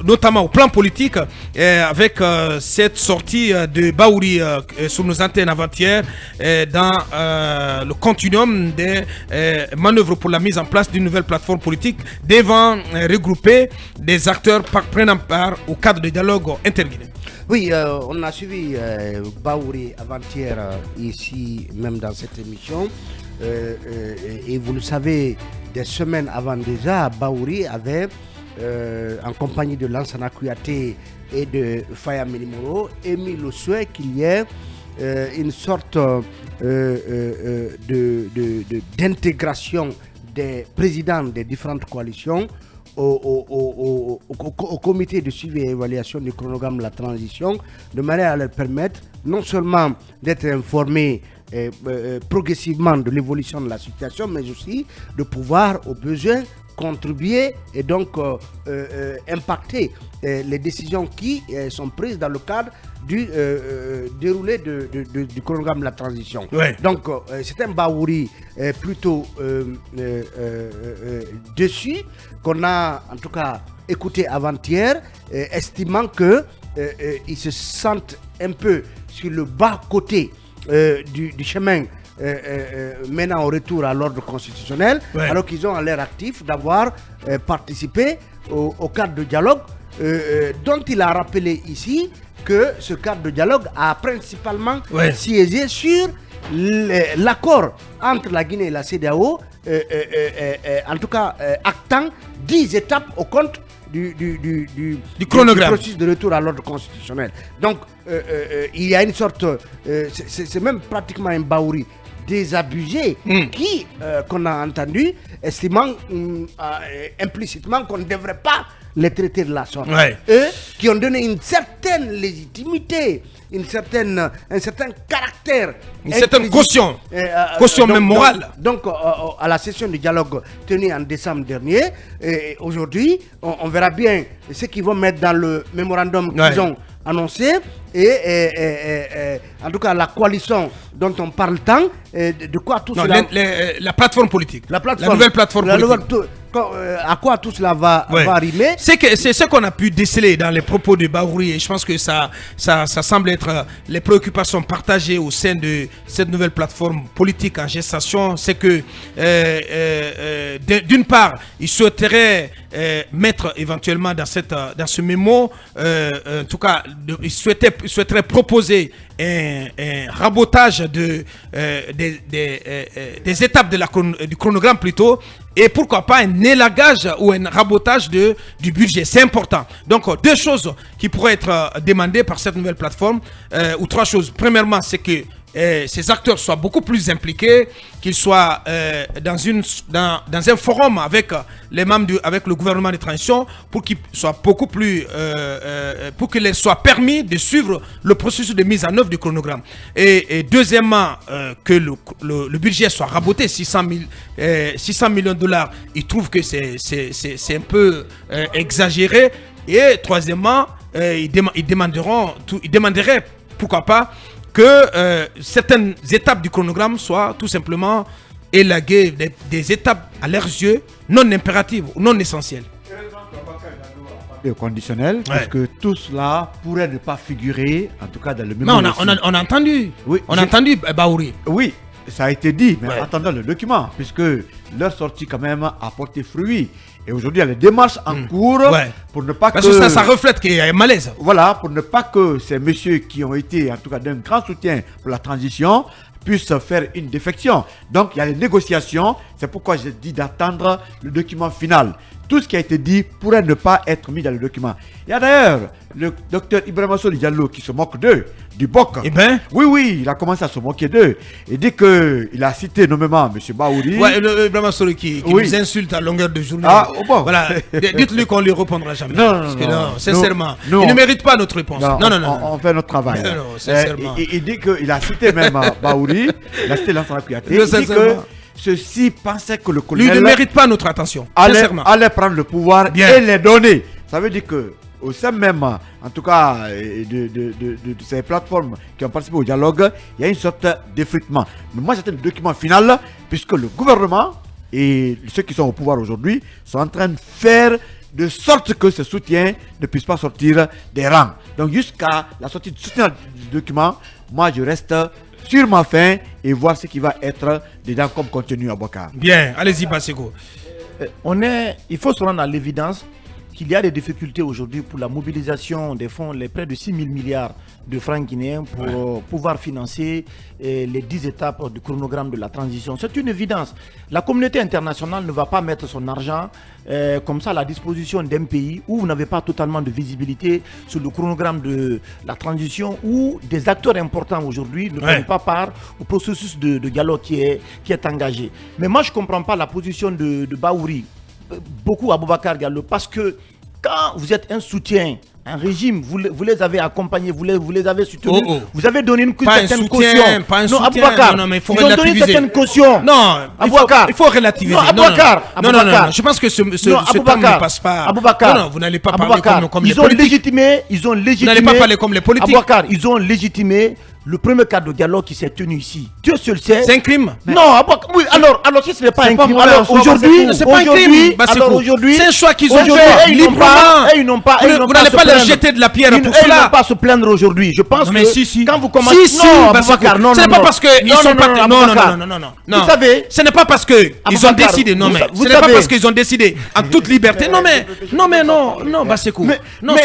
notamment au plan politique, avec cette sortie de Baouri sur nos antennes avant-hier dans le continuum des manœuvres pour la mise en place d'une nouvelle plateforme politique devant regrouper des acteurs prenant part au cadre de dialogue interguinéen. Oui, on a suivi Baouri avant-hier ici, même dans cette émission. Et vous le savez, des semaines avant déjà, Baouri avait, en compagnie de Lansana Kouyaté et de Faya Menimoro, émis le souhait qu'il y ait une sorte d'intégration des présidents des différentes coalitions au comité de suivi et évaluation du chronogramme de la transition, de manière à leur permettre non seulement d'être informés progressivement de l'évolution de la situation, mais aussi de pouvoir au besoin contribuer et donc impacter les décisions qui sont prises dans le cadre du déroulé du chronogramme de la transition. Ouais. Donc c'est un Baouri plutôt dessus qu'on a en tout cas écouté avant-hier, estimant que ils se sentent un peu sur le bas côté du chemin menant au retour à l'ordre constitutionnel, ouais, alors qu'ils ont l'air actifs d'avoir participé au cadre de dialogue dont il a rappelé ici que ce cadre de dialogue a principalement siégé sur l'accord entre la Guinée et la CEDEAO, en tout cas actant 10 étapes au compte du chronogramme, du processus de retour à l'ordre constitutionnel. Donc il y a une sorte, c'est même pratiquement un Baouri désabusé qui, qu'on a entendu, estimant implicitement qu'on ne devrait pas les traiter de la sorte. Ouais. Eux qui ont donné une certaine légitimité, un certain caractère, une certaine caution, caution même morale. Donc, à la session de dialogue tenue en décembre dernier, aujourd'hui, on verra bien ce qu'ils vont mettre dans le mémorandum qu'ils ont annoncé, et en tout cas la coalition dont on parle tant, de quoi tout cela... La plateforme politique, la nouvelle plateforme politique. À quoi tout cela va rimer. C'est ce qu'on a pu déceler dans les propos de Baouri, et je pense que ça semble être les préoccupations partagées au sein de cette nouvelle plateforme politique en gestation. C'est que d'une part, il souhaiterait mettre éventuellement dans ce mémo, en tout cas, il souhaiterait proposer un rabotage des étapes du chronogramme plutôt, et pourquoi pas un élagage ou un rabotage du budget. C'est important. Donc deux choses qui pourraient être demandées par cette nouvelle plateforme, ou trois choses. Premièrement, c'est que ces acteurs soient beaucoup plus impliqués, qu'ils soient dans un forum avec les membres avec le gouvernement de transition, pour qu'ils soient beaucoup plus pour qu'il leur soit permis de suivre le processus de mise en œuvre du chronogramme. Et deuxièmement, que le budget soit raboté, 600 millions de dollars. Ils trouvent que c'est un peu exagéré. Et troisièmement, ils demanderaient pourquoi pas que certaines étapes du chronogramme soient tout simplement élaguées, des étapes à leurs yeux non impératives ou non essentielles. Conditionnel, parce que tout cela pourrait ne pas figurer, en tout cas dans le mémoire. Non, on a entendu. Oui, on a entendu Baouri. Oui, ça a été dit, mais attendons le document, puisque leur sortie quand même a porté fruit. Et aujourd'hui, il y a les démarches en cours pour ne pas parce que ça reflète qu'il y a un malaise. Voilà, pour ne pas que ces messieurs qui ont été en tout cas d'un grand soutien pour la transition puissent faire une défection. Donc, il y a les négociations. C'est pourquoi j'ai dit d'attendre le document final. Tout ce qui a été dit pourrait ne pas être mis dans le document. Il y a d'ailleurs le docteur Ibrahima Soli Diallo qui se moque d'eux, du BOC. Eh bien, oui, il a commencé à se moquer d'eux. Il dit qu'il a cité nommément M. Baouri. Ouais, Ibrahima Soli qui nous insulte à longueur de journée. Ah, bon. Voilà, dites-lui qu'on ne lui répondra jamais. Non, sincèrement. Il ne mérite pas notre réponse. Non. On fait notre travail. Non, sincèrement. Il dit qu'il a cité même Baouri, il a cité Lansana Kouyaté. Il dit que ceux-ci pensaient que le colonel... Lui ne mérite pas notre attention, allait prendre le pouvoir et les donner. Ça veut dire que au sein même, en tout cas, de ces plateformes qui ont participé au dialogue, il y a une sorte d'effritement. Mais moi, j'attends le document final, puisque le gouvernement et ceux qui sont au pouvoir aujourd'hui sont en train de faire de sorte que ce soutien ne puisse pas sortir des rangs. Donc jusqu'à la sortie du soutien du document, moi je reste sur ma faim et voir ce qui va être dedans comme contenu à Boubacar. Bien, allez-y Bassego. Il faut se rendre à l'évidence qu'il y a des difficultés aujourd'hui pour la mobilisation des fonds, les près de 6 000 milliards de francs guinéens pour pouvoir financer les 10 étapes du chronogramme de la transition. C'est une évidence. La communauté internationale ne va pas mettre son argent comme ça à la disposition d'un pays où vous n'avez pas totalement de visibilité sur le chronogramme de la transition, où des acteurs importants aujourd'hui ne prennent pas part au processus de dialogue qui est engagé. Mais moi, je ne comprends pas la position de Bahouri, beaucoup à Boubacar Diallo, parce que quand vous êtes un soutien, un régime, vous les avez accompagnés, vous les avez soutenus, vous avez donné une certaine caution. Pas un non, soutien, Aboubacar, non, mais il faut ils ont donné une relativiser. certaine caution. Non, il faut relativiser. Non, Aboubacar, non, je pense que ce terme ne passe pas. Aboubacar, non, vous n'allez pas parler comme les ils ont politiques. légitimé, Vous n'allez pas parler comme les politiques. Aboubacar, ils ont légitimé le premier cadre de dialogue qui s'est tenu ici. Dieu seul sait. C'est un crime. Non, oui, alors si ce n'est pas un crime, alors aujourd'hui, c'est pas un crime. alors aujourd'hui, c'est un choix qu'ils ont fait librement. Ils n'ont pas, vous n'allez pas leur jeter de la pierre pour cela. Ils n'ont pas à se plaindre aujourd'hui. Je pense que quand vous commencez, non, ce n'est pas parce que ils sont pas. Non. Vous savez, ce n'est pas parce que ils ont décidé. Non, mais ce n'est pas parce qu'ils ont décidé en toute liberté. Non, Basseko. Non,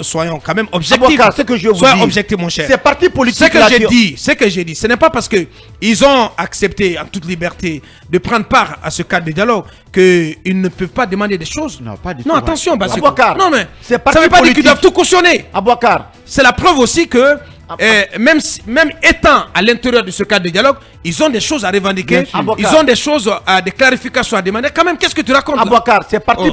soyons quand même objectifs. Soyons objectifs, mon cher. C'est parti politique. Ce que j'ai dit, ce n'est pas parce que ils ont accepté en toute liberté de prendre part à ce cadre de dialogue qu'ils ne peuvent pas demander des choses. Non, pas du tout. Non, attention, parce que non, mais c'est ça ne veut pas dire qu'ils doivent tout cautionner. Aboubacar. C'est la preuve aussi que même étant à l'intérieur de ce cadre de dialogue, ils ont des choses à revendiquer. Ils ont des choses, des clarifications à demander. Quand même, qu'est-ce que tu racontes? Aboubacar, ces partis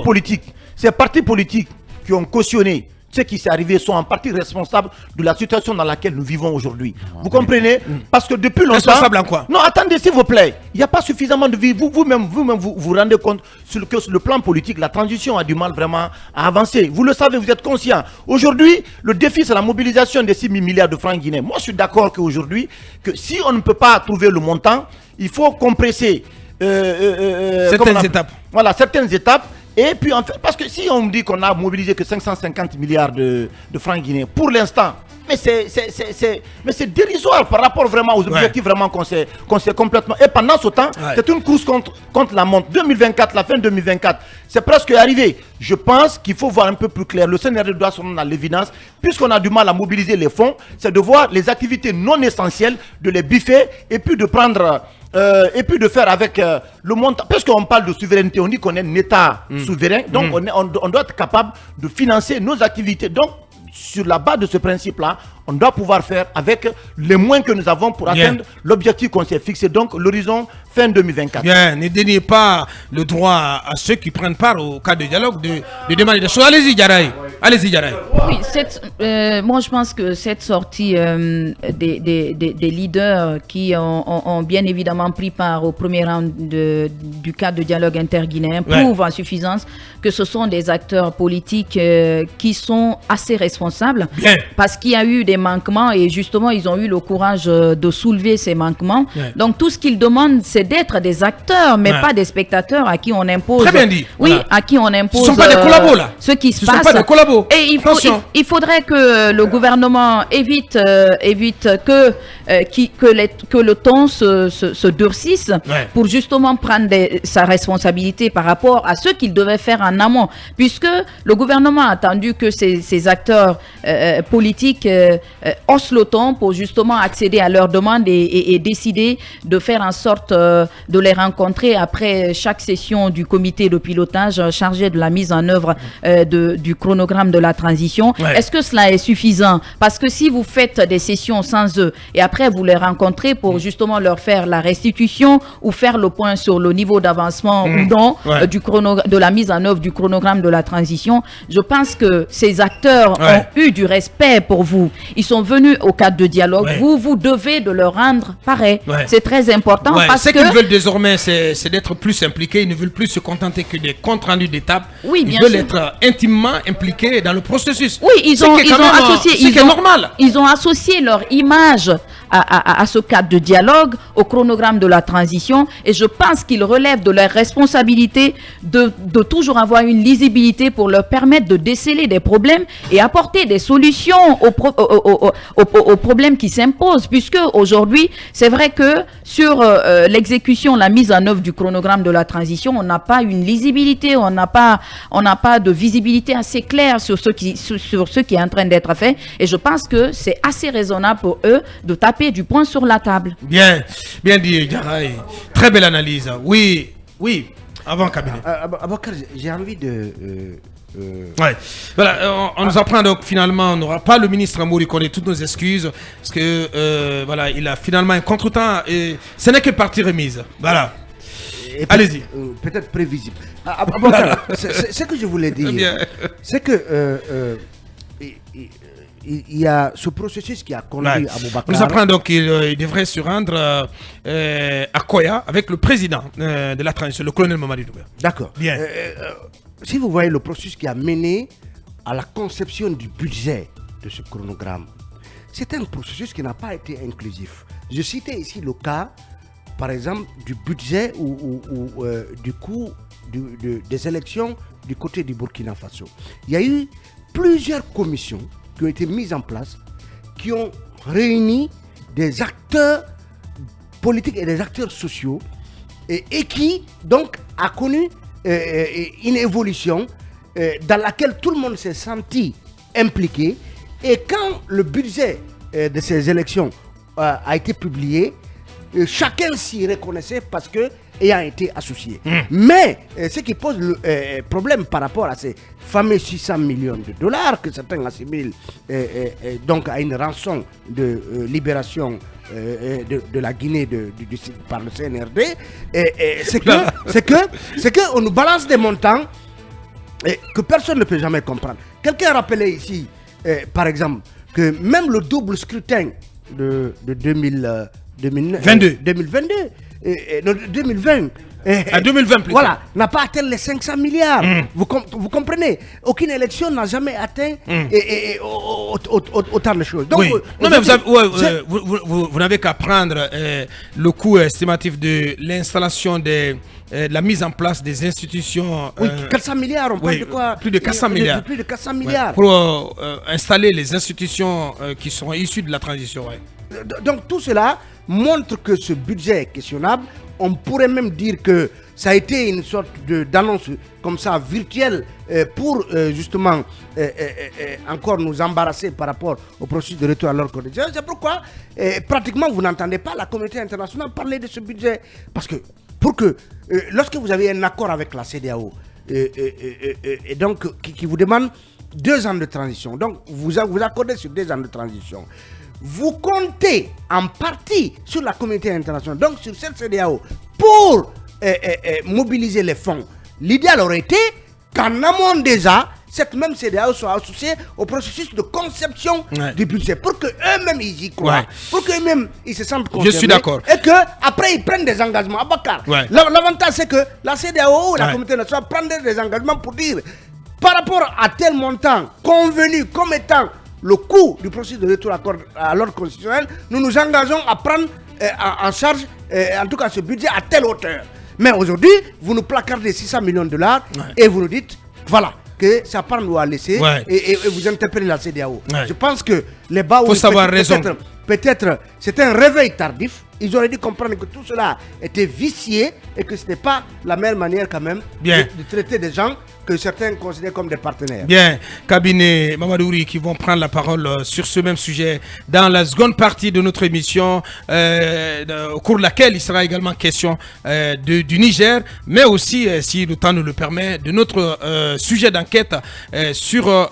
politiques, qui ont cautionné ce qui s'est arrivé sont en partie responsables de la situation dans laquelle nous vivons aujourd'hui. Vous comprenez? Parce que depuis longtemps... Responsable en quoi? Non, attendez, s'il vous plaît. Il n'y a pas suffisamment de vie. Vous-même, vous rendez compte que sur le plan politique, la transition a du mal vraiment à avancer. Vous le savez, vous êtes conscient. Aujourd'hui, le défi, c'est la mobilisation des 6 000 milliards de francs guinéens. Moi, je suis d'accord qu'aujourd'hui, que si on ne peut pas trouver le montant, il faut compresser certaines étapes. Voilà, certaines étapes. Et puis, en fait, parce que si on me dit qu'on a mobilisé que 550 milliards de francs guinéens, pour l'instant, mais c'est dérisoire par rapport vraiment aux objectifs vraiment qu'on s'est complètement... Et pendant ce temps, c'est une course contre la montre. 2024, la fin 2024, c'est presque arrivé. Je pense qu'il faut voir un peu plus clair. Le scénario doit se rendre à l'évidence. Puisqu'on a du mal à mobiliser les fonds, c'est de voir les activités non essentielles, de les biffer et puis de prendre... et puis de faire avec le montant, parce qu'on parle de souveraineté, on dit qu'on est un État souverain, donc on doit être capable de financer nos activités. Donc, sur la base de ce principe-là, on doit pouvoir faire avec les moyens que nous avons pour atteindre l'objectif qu'on s'est fixé, donc l'horizon fin 2024. Bien, ne déniez pas le droit à ceux qui prennent part au cadre de dialogue de demander des choses. Allez-y, Diarraï. Oui, moi je pense que cette sortie des leaders qui ont bien évidemment pris part au premier round du cadre de dialogue interguinéen prouve en suffisance que ce sont des acteurs politiques qui sont assez responsables. Bien. Parce qu'il y a eu des manquements et justement ils ont eu le courage de soulever ces manquements. Donc tout ce qu'ils demandent, c'est d'être des acteurs, mais pas des spectateurs à qui on impose. Très bien dit. Oui, à qui on impose. Ce ne sont pas des collabos là. Ce qui se passe. Ce ne sont pas des collabos. Et il faudrait que le gouvernement évite que le ton se durcisse pour justement prendre sa responsabilité par rapport à ce qu'il devait faire en amont, puisque le gouvernement a attendu que ces acteurs politiques haussent le ton pour justement accéder à leurs demandes et décider de faire en sorte de les rencontrer après chaque session du comité de pilotage chargé de la mise en œuvre du chronogramme de la transition. Est-ce que cela est suffisant? Parce que si vous faites des sessions sans eux et après vous les rencontrez pour justement leur faire la restitution ou faire le point sur le niveau d'avancement ou non de la mise en œuvre du chronogramme de la transition, je pense que ces acteurs ont eu du respect pour vous. Ils sont venus au cadre de dialogue. Vous devez de leur rendre pareil. C'est très important parce que... Ce qu'ils veulent désormais, c'est d'être plus impliqués. Ils ne veulent plus se contenter que des comptes rendus d'étapes. Oui, ils veulent être intimement impliqués dans le processus. Oui, ils ont associé leur image à ce cadre de dialogue, au chronogramme de la transition. Et je pense qu'il relève de leur responsabilité de toujours avoir une lisibilité pour leur permettre de déceler des problèmes et apporter des solutions aux problèmes qui s'imposent. Puisque aujourd'hui, c'est vrai que sur l'exécution, la mise en œuvre du chronogramme de la transition, on n'a pas une lisibilité, on n'a pas de visibilité assez claire sur ce qui est en train d'être fait. Et je pense que c'est assez raisonnable pour eux de taper du poing sur la table. Bien dit, Diarraï. Très belle analyse. Oui. Avant cabinet. Abakar, j'ai envie de... Ouais. Voilà, on nous apprend donc finalement, on n'aura pas le ministre Amouri, connaît toutes nos excuses, parce que voilà, il a finalement un contretemps et ce n'est que partie remise. Voilà. Allez-y. Peut-être prévisible. Ce que je voulais dire, c'est que il y a ce processus qui a conduit à Boubacar. On nous apprend donc qu'il devrait se rendre à Koya avec le président de la transition, le colonel Mamadi Doumbouya. D'accord. Bien. Si vous voyez le processus qui a mené à la conception du budget de ce chronogramme, c'est un processus qui n'a pas été inclusif. Je citais ici le cas, par exemple, du budget ou du coût des élections du côté du Burkina Faso. Il y a eu plusieurs commissions qui ont été mises en place, qui ont réuni des acteurs politiques et des acteurs sociaux et qui donc a connu une évolution dans laquelle tout le monde s'est senti impliqué. Et quand le budget de ces élections a été publié, chacun s'y reconnaissait parce que ayant été associé. Mais ce qui pose le problème par rapport à ces fameux 600 millions de dollars que certains assimilent donc à une rançon de libération de la Guinée par le CNRD, c'est que on nous balance des montants que personne ne peut jamais comprendre. Quelqu'un a rappelé ici, par exemple, que même le double scrutin de 2022, 2020. À 2020 plus voilà, n'a pas atteint les 500 milliards. Vous comprenez? Aucune élection n'a jamais atteint autant de choses. Donc, oui. Non, mais vous n'avez qu'à prendre le coût estimatif de l'installation de la mise en place des institutions. Oui, 400 milliards, on parle de quoi? Plus de 400 milliards. Plus de 400 milliards. Pour installer les institutions qui sont issues de la transition. Ouais. Donc tout cela montre que ce budget est questionnable. On pourrait même dire que ça a été une sorte d'annonce comme ça virtuelle pour justement encore nous embarrasser par rapport au processus de retour à l'ordre condition. C'est pourquoi pratiquement vous n'entendez pas la communauté internationale parler de ce budget. Parce que lorsque vous avez un accord avec la CEDEAO et donc qui vous demande 2 ans de transition, donc vous accordez sur 2 ans de transition, vous comptez en partie sur la communauté internationale, donc sur cette CEDEAO, pour mobiliser les fonds. L'idéal aurait été qu'en amont déjà, cette même CEDEAO soit associée au processus de conception du budget, pour qu'eux-mêmes ils y croient, pour qu'eux-mêmes ils se sentent concernés. Je suis d'accord. Et qu'après ils prennent des engagements. Abakar, l'avantage c'est que la CEDEAO ou la communauté nationale prennent des engagements pour dire, par rapport à tel montant convenu comme étant le coût du processus de retour à l'ordre constitutionnel, nous nous engageons à prendre en charge, en tout cas ce budget à telle hauteur. Mais aujourd'hui, vous nous placardez 600 millions de dollars et vous nous dites, voilà, que ça part nous à laisser et vous interpellez la CEDEAO. Je pense que les bas faut savoir raison. Peut-être c'est un réveil tardif. Ils auraient dû comprendre que tout cela était vicié et que ce n'est pas la meilleure manière quand même de traiter des gens que certains considèrent comme des partenaires. Bien, cabinet Mamadouri qui vont prendre la parole sur ce même sujet dans la seconde partie de notre émission, au cours de laquelle il sera également question du Niger, mais aussi, si le temps nous le permet, de notre sujet d'enquête sur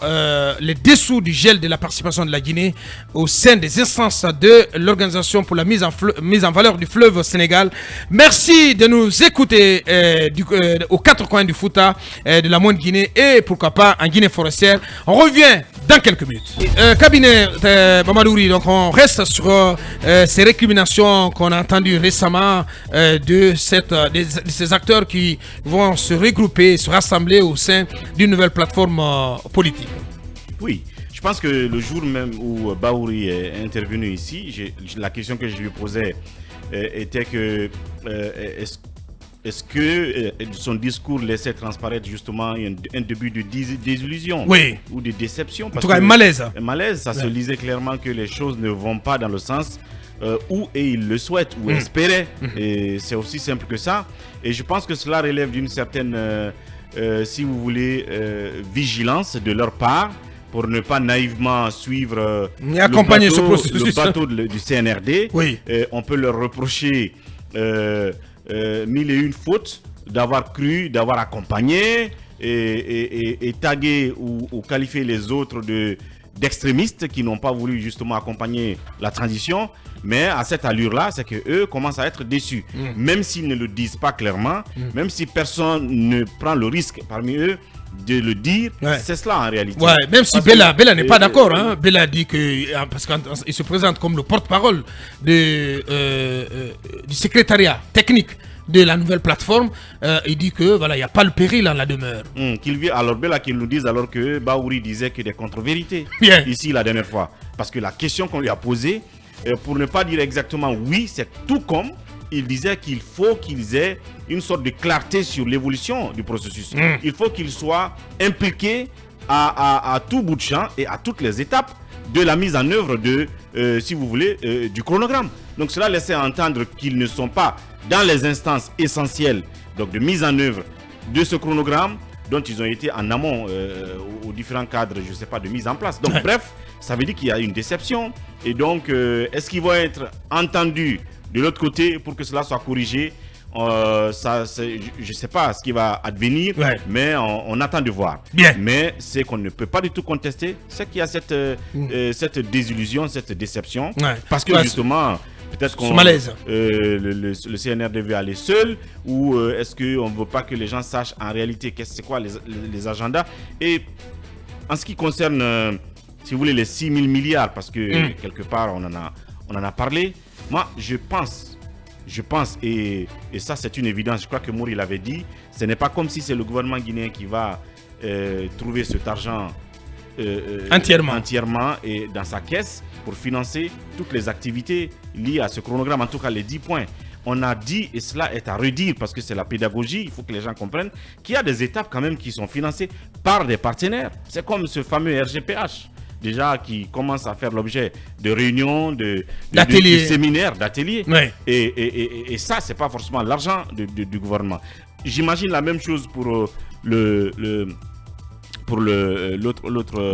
les dessous du gel de la participation de la Guinée au sein des instances de l'Organisation pour la mise en valeur du fleuve Sénégal. Merci de nous écouter aux 4 coins du Fouta, de la moindre Guinée et pourquoi pas en Guinée forestière. On revient dans quelques minutes. Cabinet Mamadouri, donc on reste sur ces récriminations qu'on a entendues récemment de ces acteurs qui vont se regrouper, se rassembler au sein d'une nouvelle plateforme politique. Oui, Je pense que le jour même où Bahouri est intervenu ici, la question que je lui posais était que est-ce que son discours laissait transparaître justement un début de désillusion ou de déception? En tout cas, un malaise. Un malaise, ça se lisait clairement que les choses ne vont pas dans le sens où il le souhaite ou espérait. Et c'est aussi simple que ça. Et je pense que cela relève d'une certaine, si vous voulez, vigilance de leur part pour ne pas naïvement suivre accompagner ce processus. Le bateau du CNRD. Oui. On peut leur reprocher mille et une fautes d'avoir cru, d'avoir accompagné et tagué ou qualifié les autres d'extrémistes qui n'ont pas voulu justement accompagner la transition. Mais à cette allure-là, c'est qu'eux commencent à être déçus. Même s'ils ne le disent pas clairement, même si personne ne prend le risque parmi eux de le dire, c'est cela en réalité. Même si Bella n'est pas d'accord. Bella dit que, parce qu'il se présente comme le porte-parole du secrétariat technique de la nouvelle plateforme, il dit que voilà, il n'y a pas le péril en la demeure. Alors Bella qu'il nous dise alors que Bahouri disait que des contre-vérités ici la dernière fois. Parce que la question qu'on lui a posée, pour ne pas dire exactement oui, c'est tout comme il disait qu'il faut qu'ils aient une sorte de clarté sur l'évolution du processus. Il faut qu'ils soient impliqués à tout bout de champ et à toutes les étapes de la mise en œuvre si vous voulez, du chronogramme. Donc cela laissait entendre qu'ils ne sont pas dans les instances essentielles donc de mise en œuvre de ce chronogramme dont ils ont été en amont aux différents cadres, je ne sais pas, de mise en place. Donc bref, ça veut dire qu'il y a une déception. Et donc, est-ce qu'ils vont être entendus de l'autre côté pour que cela soit corrigé? Je ne sais pas ce qui va advenir, mais on attend de voir. Mais c'est qu'on ne peut pas du tout contester, c'est qu'il y a cette désillusion, cette déception. Parce que justement, peut-être qu'on le CNRD veut aller seul, ou est-ce qu'on ne veut pas que les gens sachent en réalité c'est quoi les agendas. Et en ce qui concerne, si vous voulez, les 6 000 milliards, parce que quelque part on en a parlé, moi je pense, et ça c'est une évidence, je crois que Mouri l'avait dit, ce n'est pas comme si c'est le gouvernement guinéen qui va trouver cet argent entièrement et dans sa caisse pour financer toutes les activités liées à ce chronogramme, en tout cas les 10 points. On a dit, et cela est à redire parce que c'est la pédagogie, il faut que les gens comprennent qu'il y a des étapes quand même qui sont financées par des partenaires. C'est comme ce fameux RGPH, déjà qui commence à faire l'objet de réunions, de séminaires, d'ateliers. Et ça, c'est pas forcément l'argent du gouvernement. J'imagine la même chose pour le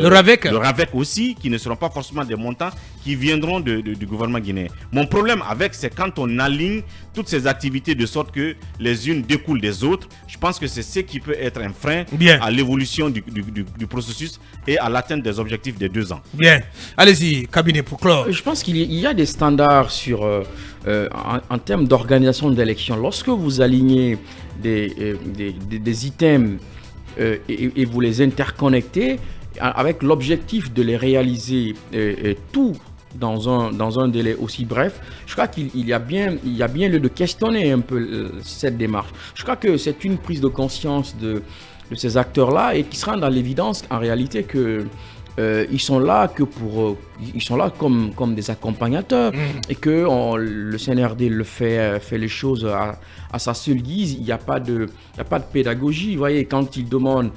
RAVEC aussi, qui ne seront pas forcément des montants qui viendront du gouvernement guinéen. Mon problème avec, c'est quand on aligne toutes ces activités de sorte que les unes découlent des autres. Je pense que c'est ce qui peut être un frein à l'évolution du processus et à l'atteinte des objectifs des 2 ans. Bien. Allez-y, cabinet pour clore. Je pense qu'il y a des standards en termes d'organisation d'élections. Lorsque vous alignez des items et vous les interconnectez avec l'objectif de les réaliser tout dans un délai aussi bref, je crois qu'il y a bien lieu de questionner un peu cette démarche. Je crois que c'est une prise de conscience de ces acteurs-là et qui se rend dans l'évidence en réalité que ils sont là comme des accompagnateurs et que le CNRD fait les choses à sa seule guise. Il n'y a pas de pédagogie. Vous voyez, quand il demande,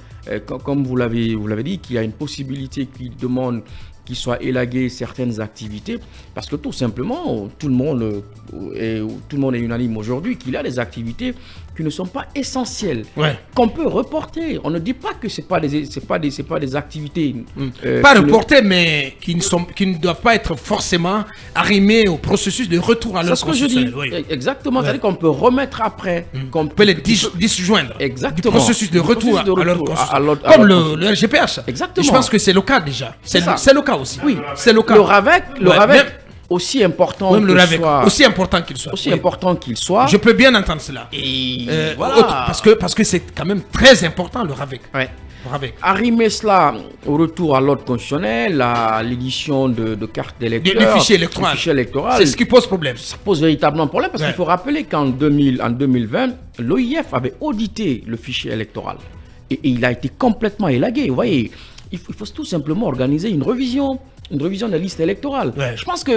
comme vous l'avez dit, qu'il y a une possibilité qu'il demande qu'il soit élagué certaines activités, parce que tout simplement, tout le monde est unanime aujourd'hui qu'il y a des activités qui ne sont pas essentielles, qu'on peut reporter. On ne dit pas que c'est pas des activités pas reportées, mais qui ne doivent pas être forcément arrimées au processus de retour à leur constitutionnel. Exactement, c'est-à-dire qu'on peut remettre après, qu'on peut les disjoindre du processus de retour à leur constitutionnel, comme le RGPH. Exactement. Je pense que c'est le cas déjà. C'est le cas aussi. Oui, c'est le cas. Le RAVEC, aussi important qu'il soit. Je peux bien entendre cela. Et voilà. Parce que c'est quand même très important le RAVEC. Arrimer cela au retour à l'ordre constitutionnel, à l'édition de cartes d'électeurs, du fichier électoral, c'est ce qui pose problème. Ça pose véritablement problème parce qu'il faut rappeler qu'en 2020, l'OIF avait audité le fichier électoral et il a été complètement élagué. Vous voyez, il faut tout simplement organiser une révision de la liste électorale. Ouais. Je pense que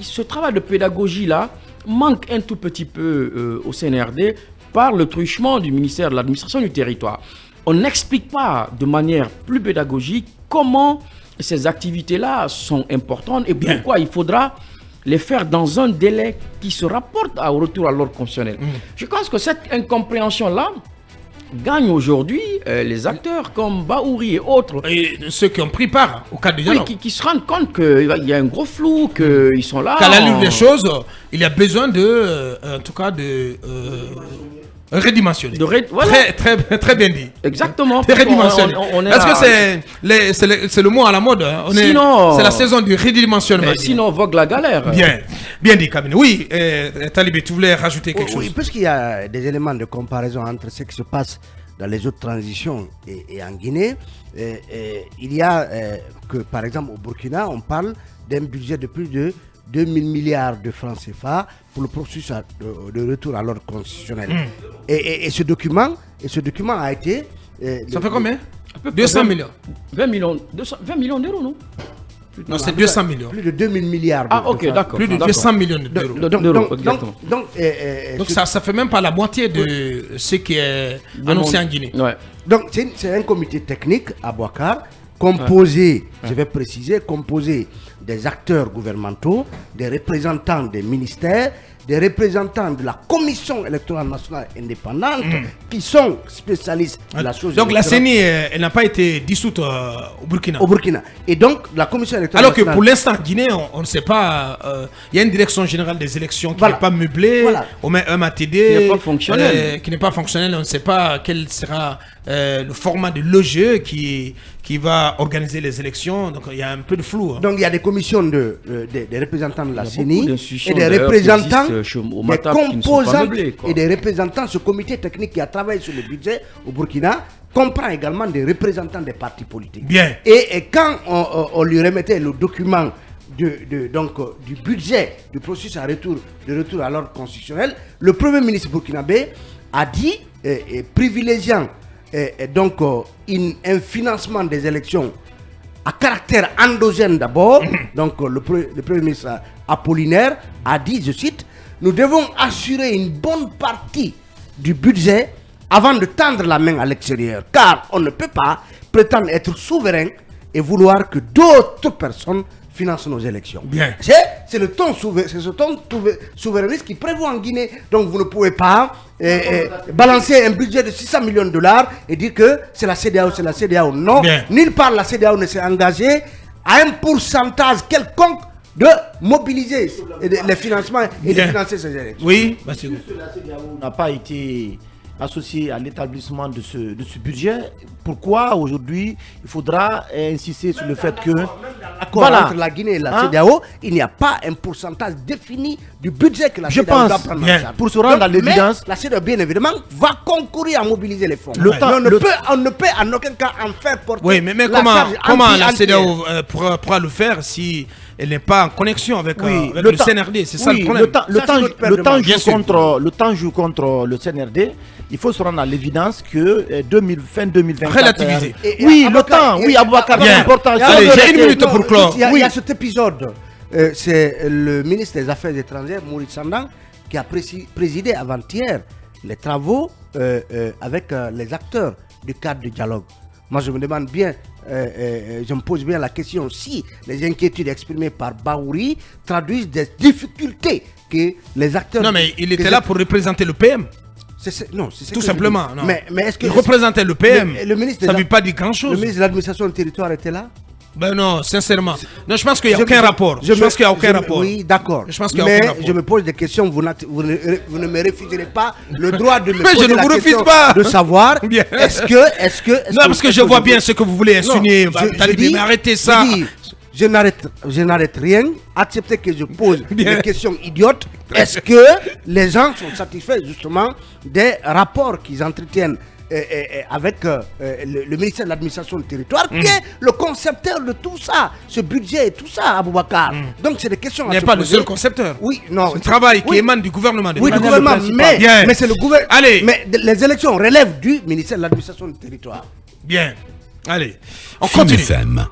ce travail de pédagogie-là manque un tout petit peu au CNRD par le truchement du ministère de l'administration du territoire. On n'explique pas de manière plus pédagogique comment ces activités-là sont importantes et pourquoi il faudra les faire dans un délai qui se rapporte au retour à l'ordre constitutionnel. Je pense que cette incompréhension-là gagne aujourd'hui les acteurs comme Bahouri et autres. Et ceux qui ont pris part au cadre du dialogue. Oui, qui se rendent compte qu'il y a un gros flou, qu'ils sont là. Qu'à la lumière des choses, il y a besoin en tout cas de redimensionner. Voilà. Très bien dit. Exactement. De redimensionner. Est-ce que c'est le mot à la mode, hein? C'est la saison du redimensionnement. Sinon, on vogue la galère. Bien dit, Kamine. Oui, Talibé, tu voulais rajouter quelque chose? Oui, puisqu'il y a des éléments de comparaison entre ce qui se passe dans les autres transitions et en Guinée, il y a que, par exemple, au Burkina, on parle d'un budget de plus de 2000 milliards de francs CFA pour le processus de retour à l'ordre constitutionnel. Et ce document a été... ça fait combien? 200 millions. 20 millions d'euros, non? Non, c'est 200 millions. Plus de 2000 milliards. Ok, d'accord. Plus de 200 millions d'euros. Donc, ça fait même pas la moitié de ce qui est annoncé en Guinée. Ouais. Donc, c'est un comité technique à Bouakar, composé, je vais préciser, composé des acteurs gouvernementaux, des représentants des ministères, des représentants de la Commission électorale nationale indépendante qui sont spécialistes de la chose. Donc la CENI, elle n'a pas été dissoute au Burkina. Au Burkina. Et donc la Commission électorale alors nationale... que pour l'instant, en Guinée, on ne sait pas. Il y a une direction générale des élections qui n'est pas meublée, au MATD, qui n'est pas fonctionnelle. Qui n'est pas fonctionnelle. On ne sait pas quel sera le format de l'OGE qui va organiser les élections. Donc il y a un peu de flou. Hein. Donc il y a des commissions des représentants de la CENI et des représentants des composants et des représentants de ce comité technique qui a travaillé sur le budget au Burkina comprend également des représentants des partis politiques. Bien. Et quand on lui remettait le document du budget du processus de retour à l'ordre constitutionnel, le premier ministre burkinabé a dit, privilégiant un financement des élections à caractère endogène d'abord, donc le premier ministre Apollinaire a dit, je cite, nous devons assurer une bonne partie du budget avant de tendre la main à l'extérieur, car on ne peut pas prétendre être souverain et vouloir que d'autres personnes financent nos élections. Bien. C'est ce ton souverainiste qui prévoit en Guinée. Donc vous ne pouvez pas balancer un budget de 600 millions de dollars et dire que c'est la CEDEAO. Non, bien. Nulle part la CEDEAO ne s'est engagée à un pourcentage quelconque de mobiliser les financements et de financer ces élections. Oui, la CEDEAO n'a pas été associé à l'établissement de ce budget. Pourquoi aujourd'hui il faudra insister sur le fait que entre la Guinée et la CEDEAO, il n'y a pas un pourcentage défini du budget que la CEDEAO doit prendre en charge. Pour se rendre à l'évidence, la CEDEAO bien évidemment va concourir à mobiliser les fonds. On ne peut en aucun cas en faire porter. Oui, mais comment la CEDEAO pourra le faire si elle n'est pas en connexion avec le CNRD? C'est ça le problème. Le temps joue contre le CNRD. Il faut se rendre à l'évidence que fin 2024... Relativiser. Aboubacar, c'est important. Allez, j'ai une minute pour clore. Il y a cet épisode. C'est le ministre des Affaires étrangères, Maurice Sandan, qui a présidé avant-hier les travaux avec les acteurs du cadre de dialogue. Moi, je me demande bien, je me pose bien la question si les inquiétudes exprimées par Bahouri traduisent des difficultés que les acteurs... Non, mais il était là pour représenter le PM. Non, tout simplement. Non. Mais est-ce que il représentait le PM. Ça ne veut pas dire grand-chose. Le ministre de l'administration du territoire était là? Ben non, sincèrement. Non, je pense qu'il n'y a aucun rapport. Je pense qu'il n'y a aucun rapport. Oui, d'accord. Je pense qu'il n'y a aucun rapport. Je me pose des questions. Vous ne me refuserez pas le droit de me mais poser je ne vous refuse pas de savoir. Est-ce que non, parce que je vois bien ce que vous voulez insinuer. Mais arrêtez ça. Je n'arrête rien. Acceptez que je pose des questions idiotes. Est-ce que les gens sont satisfaits justement des rapports qu'ils entretiennent avec le ministère de l'administration du territoire, qui est le concepteur de tout ça, ce budget et tout ça, Aboubacar. Donc c'est des questions à se poser. Il n'est pas le seul concepteur. Oui, non. C'est un travail qui émane du gouvernement. Oui, du gouvernement, mais c'est le gouvernement. Mais les élections relèvent du ministère de l'administration du territoire. Bien. Allez, on continue. FM.